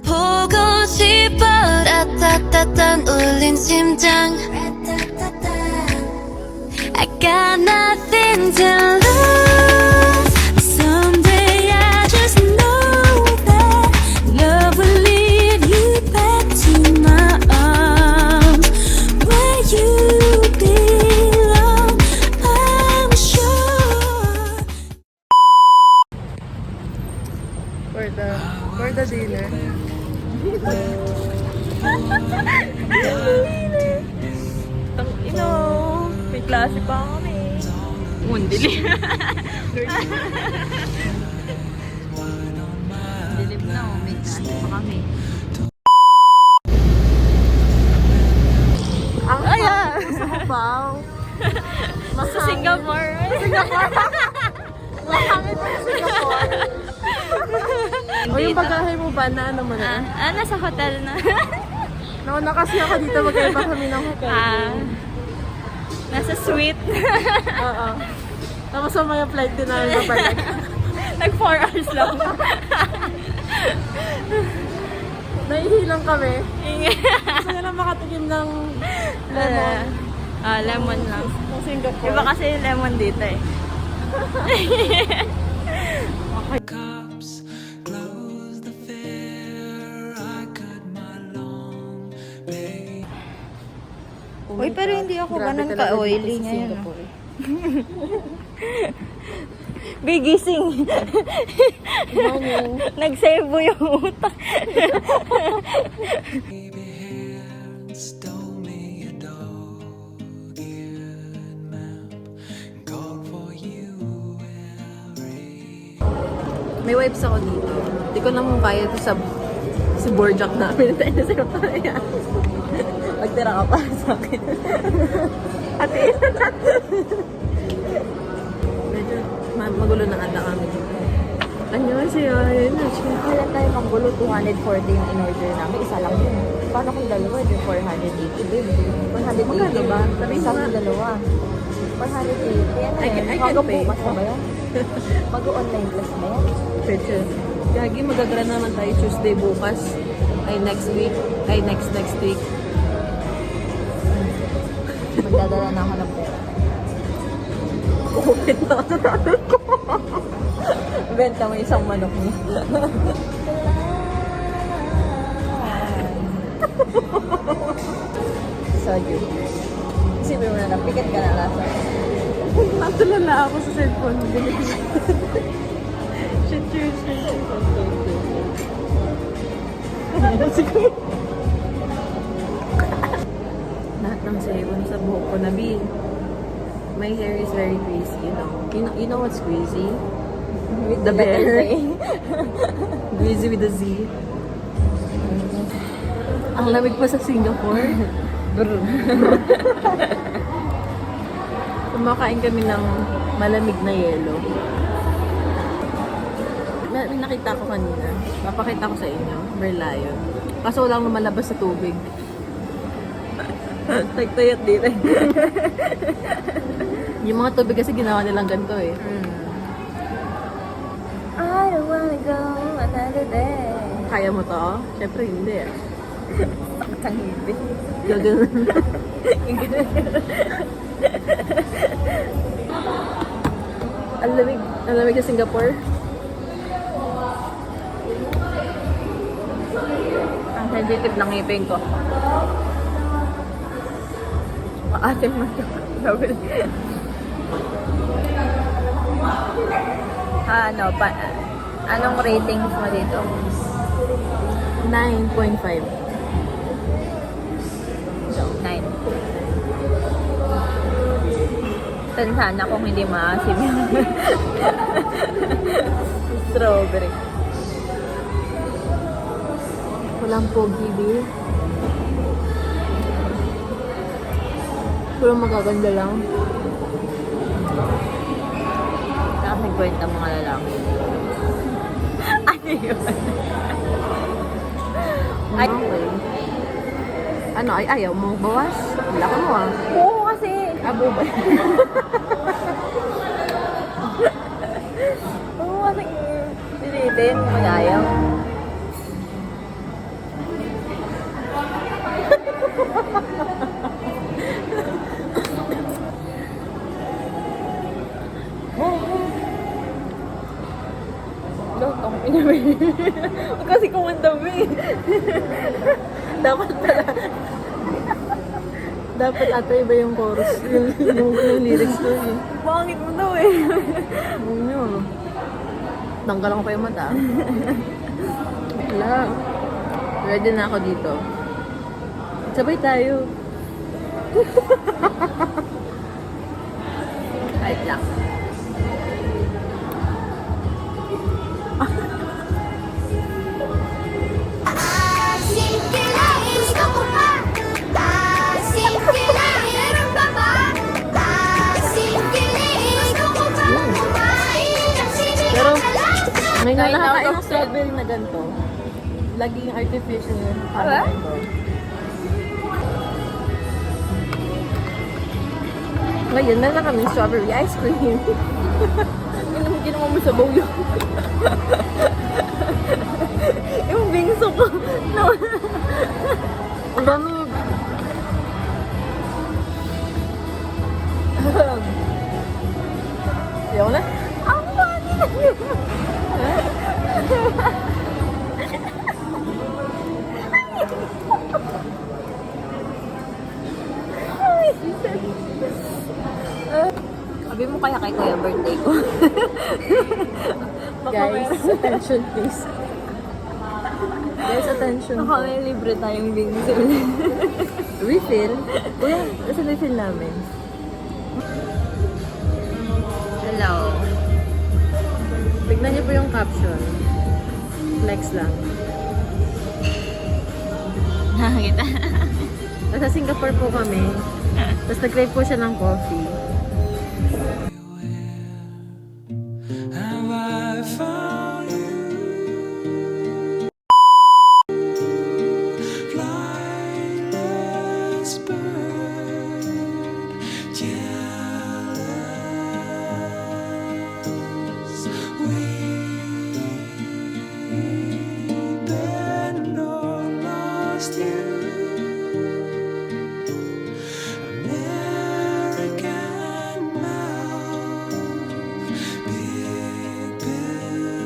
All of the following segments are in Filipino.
보고 싶어 따따따딴 울린 심장 I got nothing to lose Someday I just know that love will lead you back to my arms Where you belong I'm sure For the dinner. May klase pa kami. Dilim. Dilim na, may klase pa kami. Ang gusto ko ba? Sa Singapore. Mahangin mo sa Singapore. O yung bagahe mo ba na ano mo na? Nasa hotel na. Nauna kasi ako dito, magkaiba kami ng hotel. Nasa suite. Oo. Tapos sa mga flight din namin mabalik. Nag 4 hours lang. Naihilang kami. Gusto nyo lang makatikim ng lemon. Lemon lang. Ng Singapore. Iba kasi yung lemon dito eh. Cups, close the fair. I cut my long bay. Uy, pero hindi ako ganun ka-oily ngayon. Bigising. Nagsebo yung utak. Baby hand stole me a dog-eared map. Called for you every. May wipes ako dito. Hindi ko naman kaya ito sa boardjack namin. Tayo na sa kapaya. Magtira ka pa sa akin. Ate, medyo magulo na ata kami dito. Ano siya? Ayun na siya. Kailan tayo magulo? 240 yung in-order namin. Isa lang yun. Paano kung dalawa? 480 din. 480. Magkano ba? Sabi Isang nga. dalawa. 480. Yan na I yan. can Hanggang pay. bukas na ba yan? Mag-online class na yan? Pwede. Gagi, magagra naman tayo Tuesday bukas. Ay next week. Ay next week. Magdadala na ako ng pera. Open na ako sa tatay ko. Benta mo isang manok niya. So, yun. Isipin mo na, napikat ka na lasa. Natulala ako sa cellphone. Shit, shit, shit. Lahat ng sebon sa buhok ko na bin. My hair is very crazy, you know. You know what's crazy? With The bear. letter A. Crazy with a Z. Ang lamig pa sa Singapore. Kumakain kami ng malamig na yelo. May nakita ko kanina. Papakita ko sa inyo. Merlion. Kaso walang lumalabas sa tubig. Tagtayat dito. Yung mga tubig kasi ginawa nilang ganito eh. I don't wanna go another day. Kaya mo to? Siyempre hindi. Ang hindi. Gagano'n. Ang lamig sa Singapore. Ang sensitive ng ngipin ko. Ate mo to. Anong ratings mo dito? 9.5. So, 9. 10 sana kung hindi maasim yung strawberry. Walang pogi, babe. Walang magaganda lang. Nakasigkwenta mga lalaki. Ano yun? Ay. Okay. Ano, ay ayaw mo bawas? Laka mo ah. Oo kasi. Abo ba? Oo kasi. Pilitin. Kung ayaw. Huwag kasi kumandami. Dapat pala. Dapat ata iba yung chorus. Yung lyrics ko eh. Pangit mo daw eh. Huwag nyo. Tanggalan ko pa yung mata. Wala. Ready na ako dito. Sabay tayo. Kahit lang. Asing kilain sa kupa. Asing kilain, meron pa ba? Asing kilain sa kupa. Kumain ang sinigang Pero, na langka. may Kain nakakain out ng of strawberry na ganito. Laging artificial yun. Aba? Ngayon, meron na kaming strawberry ice cream. Yung ginawa mo sa bowl yun. Yung bingso ko. No. Ang dami. Ayaw na. Ang funny na yun. Sabi mo kaya kay Kuya birthday ko. Guys, attention please. Guys, attention. Baka may libre tayong bingsil. Refill? Kuya, nasa refill namin. Hello. Tignan niyo po yung caption. Flex lang. Nakakita. Nasa Singapore po kami. Tapos nag-crave po siya ng coffee. Have I found you? Flightless bird, jealous. We've been or lost you. American mouth, big bill.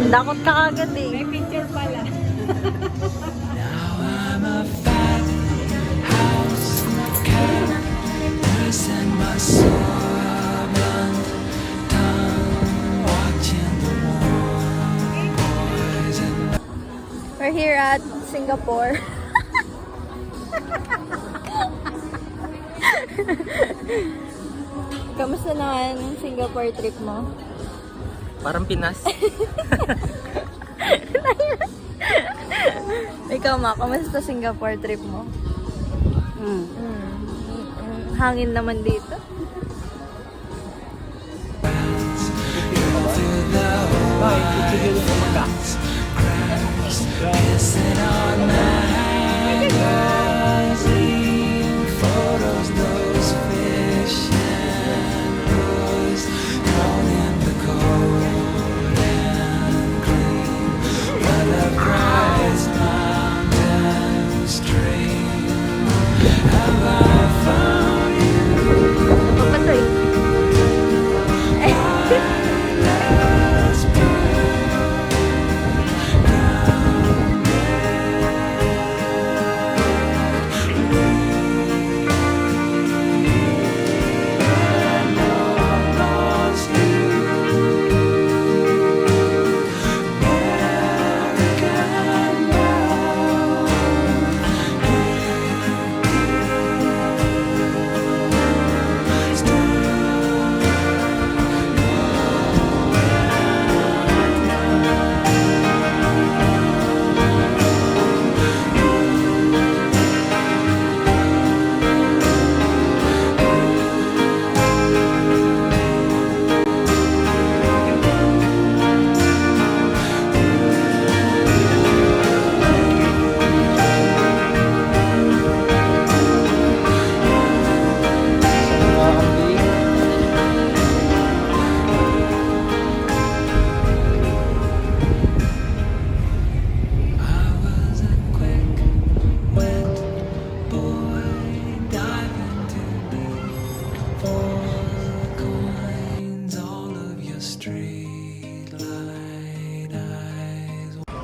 Dakot ka agad eh. May picture pala. Now I'm a fat house cat, nursing my sore blunt tongue, watching the warm boys and We're here at Singapore. Kamusta naman ang Singapore trip mo? Parang Pinas. Ikaw ma, kamusta Singapore trip mo? Hangin naman dito. kissing on magazine photos, those fish and rose drawn in the cold and clean. But love cries mountain stream. Have I found you? Papatoy. Last bird, now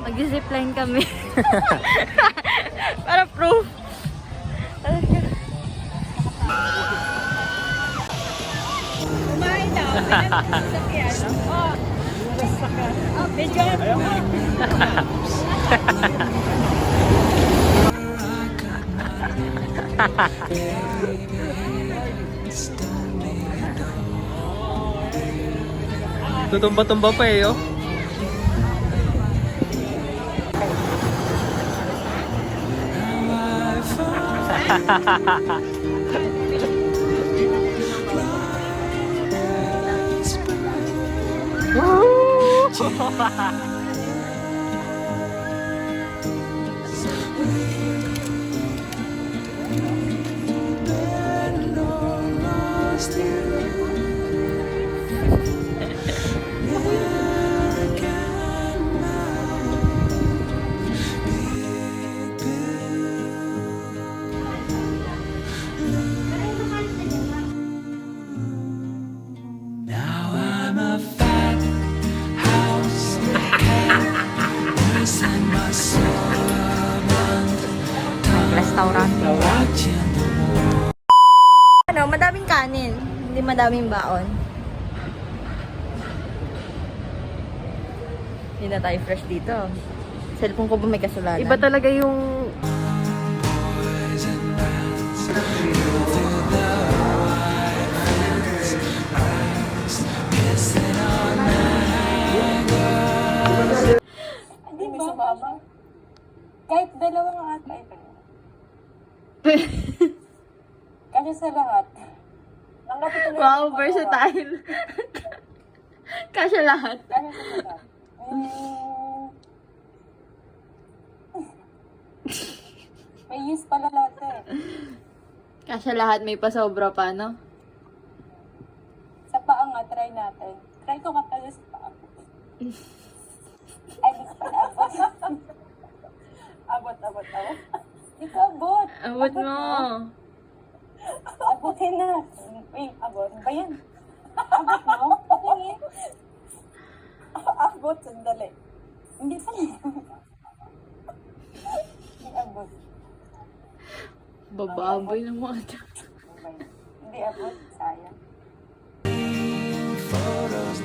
Mag-zipline kami. Para proof. Tutumba-tumba pa eh, oh. Now I'm a fat house cat, losing my soul, Restaurant. watching the Ano, madaming kanin. Hindi madaming baon. Hindi na tayo fresh dito. Cellphone ko ba may kasalanan? Iba talaga yung boys and rats through the white fence, eyes kissing on Hindi mo sumama. Kahit dalawang ata ito. Kasi sa lahat. Nangatituloy Wow, versatile. Kasya lahat. Kasi sa lahat. May use pala lahat eh. Kasya lahat, may pasobra pa, no? Sa paa nga, try natin. Try ko kapag sa paa. Ay, di ko pala abot. Abot. Di ko abot. Abot mo. Abutin na. Wait, abot. Ba yan? Abot mo? Tingin. Abot, sandali. Hindi pa yan. Hindi abot. Bababoy ng mga Hindi abot. Sayang. photos,